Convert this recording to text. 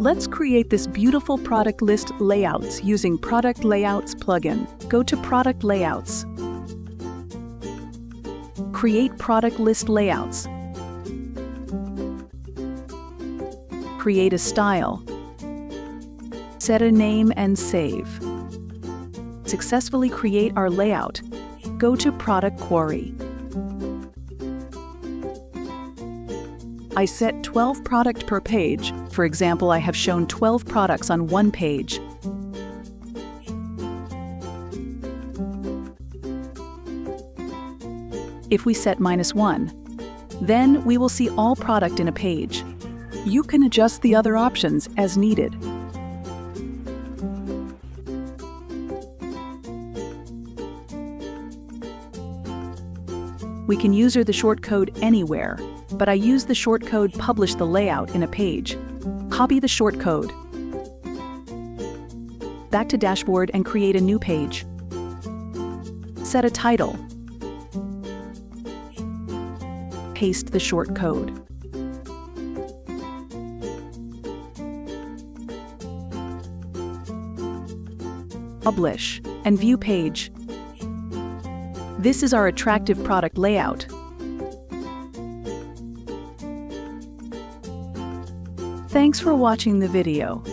Let's create this beautiful product list layouts using Product Layouts plugin. Go to Product Layouts. Create product list layouts. Create a style. Set a name and save. Successfully create our layout. Go to Product Query. I set 12 product per page. For example, I have shown 12 products on one page. If we set -1, then we will see all product in a page. You can adjust the other options as needed. We can use the shortcode anywhere, but I use the shortcode Publish the layout in a page. Copy the shortcode. Back to Dashboard and create a new page. Set a title. Paste the shortcode. Publish and view page. This is our attractive product layout. Thanks for watching the video.